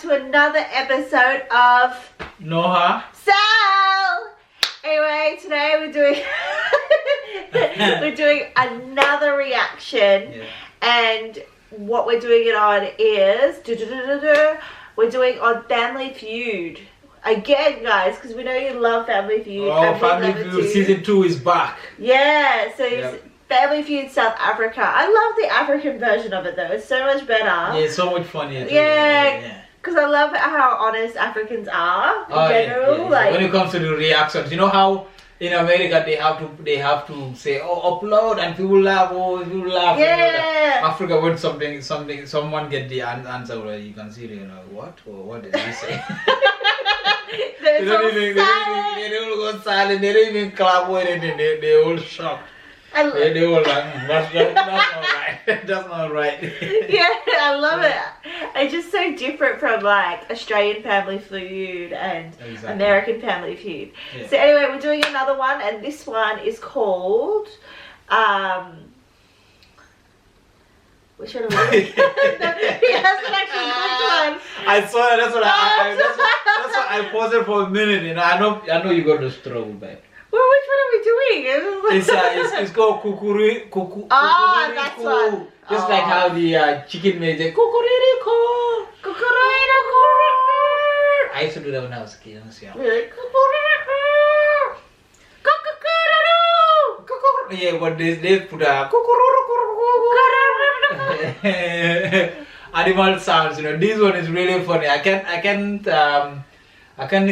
to another episode of NuhaSal. Anyway, today we're doing another reaction, and what we're doing it on is we're doing on Family Feud again, guys, because we know you love Family Feud. Oh, Family Feud season 2 is back. Yeah, so it's Family Feud South Africa. I love the African version of it though. It's so much better. Yeah, it's so much funnier. Yeah, because I love how honest Africans are in general. Like when it comes to the reactions, you know how in America they have to say, oh, upload, and people laugh, people laugh. Yeah. Africa, when someone get the answer already, you can see, you know, what did he say? They don't go silent. They don't even clap when they all shocked. They were like, that's not right. That's not right. Yeah, I love it. It's just so different from like Australian Family Feud and American Family Feud. Yeah. So anyway, we're doing another one, and this one is called which one are we doing? He hasn't actually clicked one. I saw it. That's what I paused it for a minute. You know, I know you got to struggle back. Well, which one are we doing? It's called kukuri. Oh, that's one. Just like how the chicken made the kukuririko. Kukuririko. I used to do that when I was a kid. Really? Yeah, but they put a animal sounds. You know, this one is really funny. I can't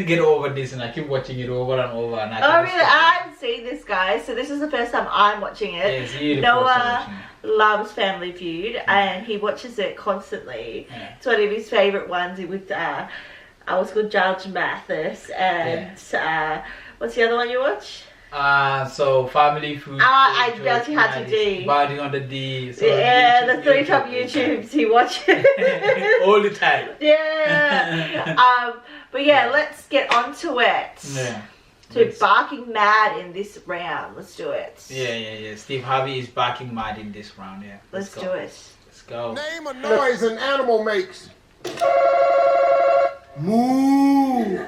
get over this, and I keep watching it over and over. And oh really? I haven't seen this, guys. So this is the first time I'm watching it. Yeah, Noah loves Family Feud, and he watches it constantly. Yeah. It's one of his favorite ones. With I was called Judge Mathis, and what's the other one you watch? So Family Feud. I Bounty Hunter D. Bounty Hunter D. So yeah, the 3 top YouTubes he watches all the time. Yeah. But yeah, let's get on to it. Yeah. So barking mad in this round. Let's do it. Yeah. Steve Harvey is barking mad in this round. Yeah. Let's do it. Let's go. Name a noise an animal makes. Moo.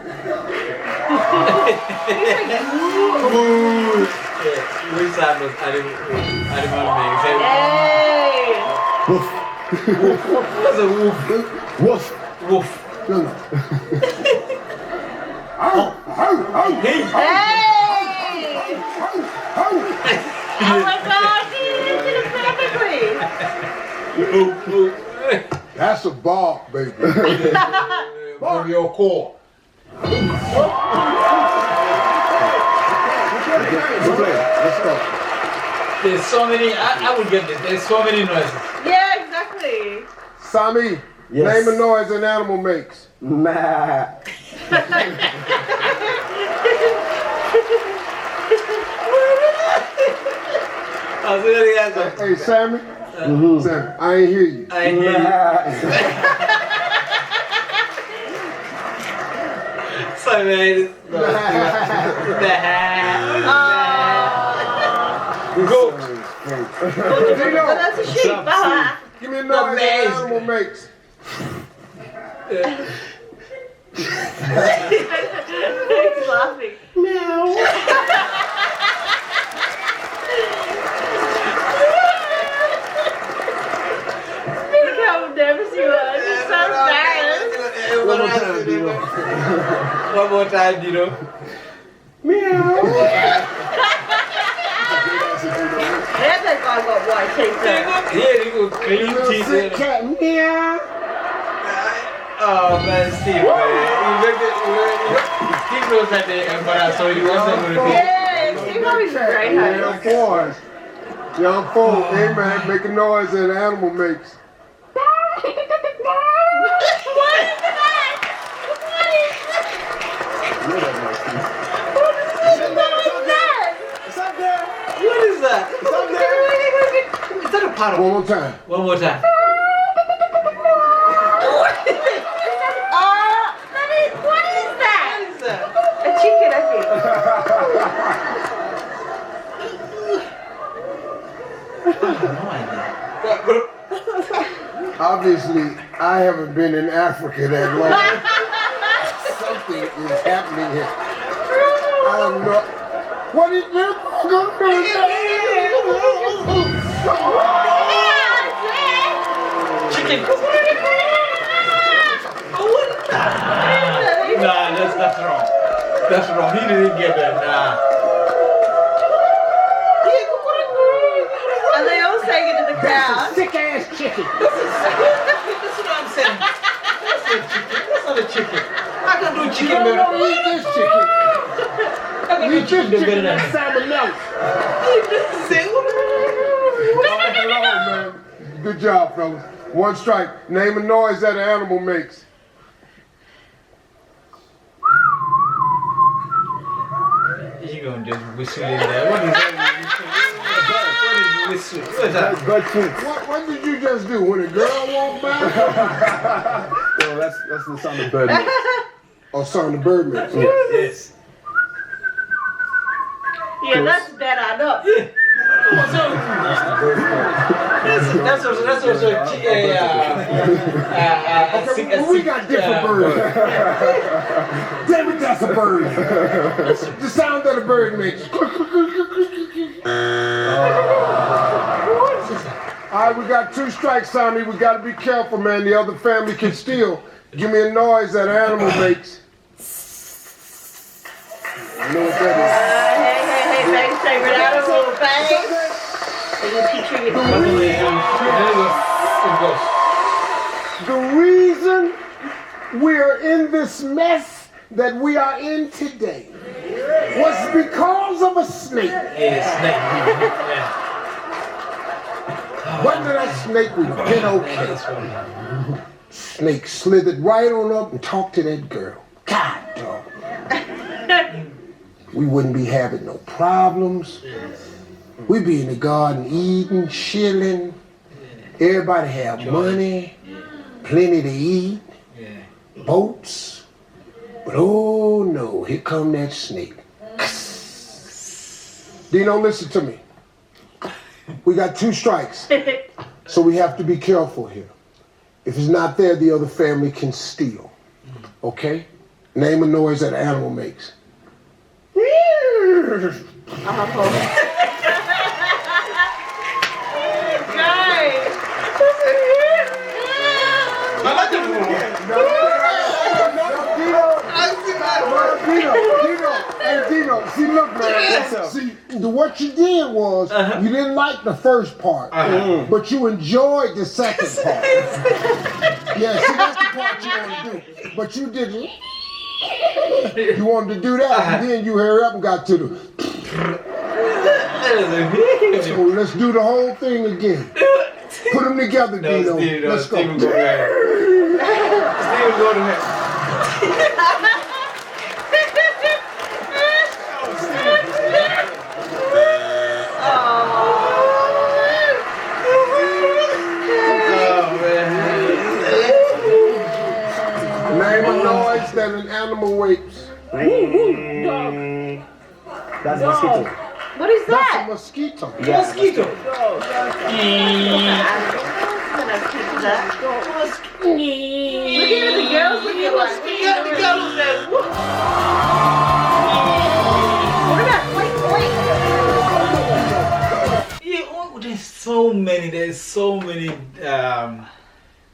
Moo. Yeah. Which sound was animal makes? Hey. Woof. What's a woof? Woof. Woof. No. Hey! Oh my God, he did it perfectly. That's a bark, baby. From your core. Let's go. There's so many. I will get this. There's so many noises. Yeah, exactly. Sami, name a noise an animal makes. Nah. Hey, Sammy. Sammy, I ain't hear you. I ain't hear you. Sorry, man. Go. That's a sheep. Give me a noise an animal makes. He's laughing. Meow. Look how nervous you are. You're so embarrassed. One more time, Dino. Meow. That guy got white teeth. Yeah, they go clean teeth. Cat. Meow. Oh man, Steve, man. Steve knows that they embarrassed, so he wasn't going to be. Yeah, Steve Harvey's a great host. Young four, hey man, make a noise an animal makes. What is that? It's up there. What is that? It's up there. Is that a paddle? One more time. One more time. What is that? A chicken, I think. I have no idea. Obviously, I haven't been in Africa that long. Something is happening here. I'm not. What is this? Chicken. Nah, that's wrong. That's wrong. He didn't get that. Nah. Are they all saying it in the crowd? Sick ass chicken. That's what I'm saying. That's not a chicken. I can do chicken You better. don't eat this chicken. I can do Eat this chicken better chicken than and salmonella. Hello, man. Good job, fellas. One strike. Name a noise that an animal makes. You gonna just whistle in there? What is that? What is whistle? What is that? Butt cheeks. What did you just do? When a girl walked by? Well, that's the sound of bird makes. Or son the bird makes? Yes. Yeah, that's better. No. That's also We got different birds. David, that's a bird. The sound that a bird makes. All right, we got 2 strikes, Sonny. We got to be careful, man. The other family can steal. Give me a noise that an animal makes. You know what that Hey, Meg's favorite animal, Bang. Are you picturing it? is? The reason we're in this mess that we are in today was because of a snake. Wasn't that snake was been okay? Snake slithered right on up and talked to that girl. God, dog. We wouldn't be having no problems. We'd be in the garden eating, chilling. Everybody have money, plenty to eat, boats. But oh no, here come that snake. Dino, listen to me. We got 2 strikes, so we have to be careful here. If it's not there, the other family can steal. Okay? Name a noise that an animal makes. Dino, see, look, man. See, what you did was you didn't like the first part, but you enjoyed the second part. Yeah, see, that's the part you want to do. But you didn't. You wanted to do that, and then you hurry up and got to the. So let's do the whole thing again. Put them together, Dino. Let's go. Steven, go ahead. Steven, go ahead. Name a noise that an animal makes. That's mosquito. What is That's a that? mosquito. Mosquito. Look at the girls looking like. What about wait? Yeah, oh, there's so many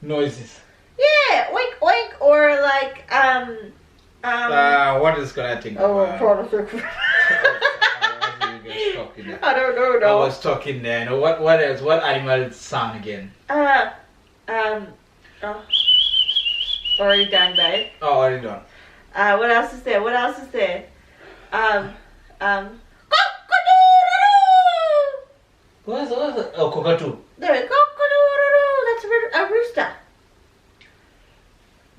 noises. Yeah, oink oink, or like What is gonna think oh, about? I don't know. I was talking there. No, what else? What animal sound again? Oh. Already done, babe. Oh, already done. What else is there? What's it? Oh, cockatoo. There, that's a rooster.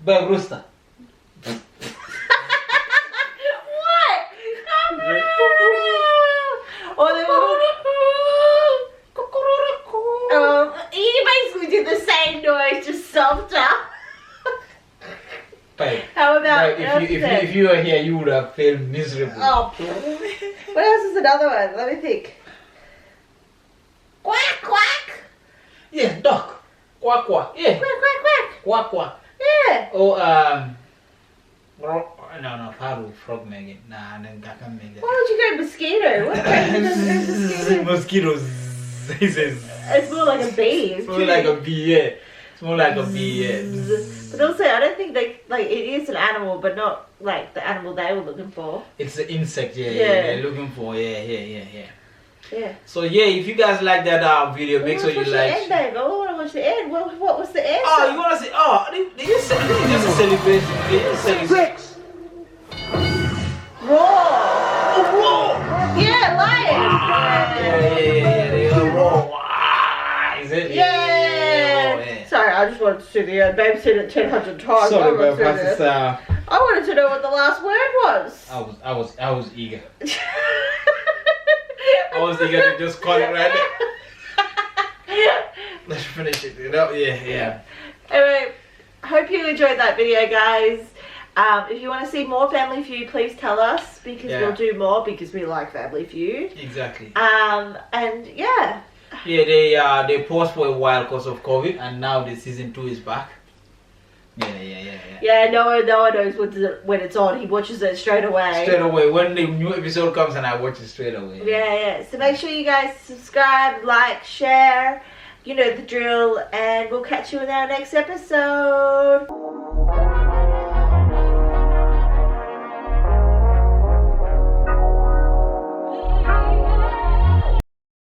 Bug rooster. What? Or they were. He basically did the same noise, just softer. Babe. How about if you were here, you would have failed miserably. Oh. What else is another one? Let me think. Quack, quack. Yeah, duck. Quack quack. Yeah. Quack, quack, quack. Quack quack. Yeah. Oh, no, Faru, frog Megan. Nah, then Gaka Megan. Why would you go mosquito? What mosquito? Mosquitoes. He says. It's more like a bee. It's more like a bee, yeah. It's more like a bee, yeah. But also, I don't think they like it is an animal, but not like the animal they were looking for. It's an insect, yeah. They're looking for, yeah. So yeah, if you guys like that video, make sure you like. The end, babe. I want to watch the end. What was the end? Oh, you want to see? Oh, they just a celebration. They just celebrate. 6. Raw. Oh, Yeah, lion. yeah. They are raw. Is it? Yeah. Sorry, I just wanted to see the end. Babe said it 1,000 times. Sorry, but it's, I wanted to know what the last word was. I was eager. I was eager to just call it right there. Let's finish it. Yeah. Anyway, hope you enjoyed that video, guys. If you want to see more Family Feud, please tell us because we'll do more because we like Family Feud. Exactly. And yeah. Yeah, they paused for a while because of COVID, and now the season 2 is back. Yeah. Yeah, no one knows when it's on. He watches it straight away. Straight away. When the new episode comes, and I watch it straight away. Yeah. So make sure you guys subscribe, like, share. You know the drill, and we'll catch you in our next episode.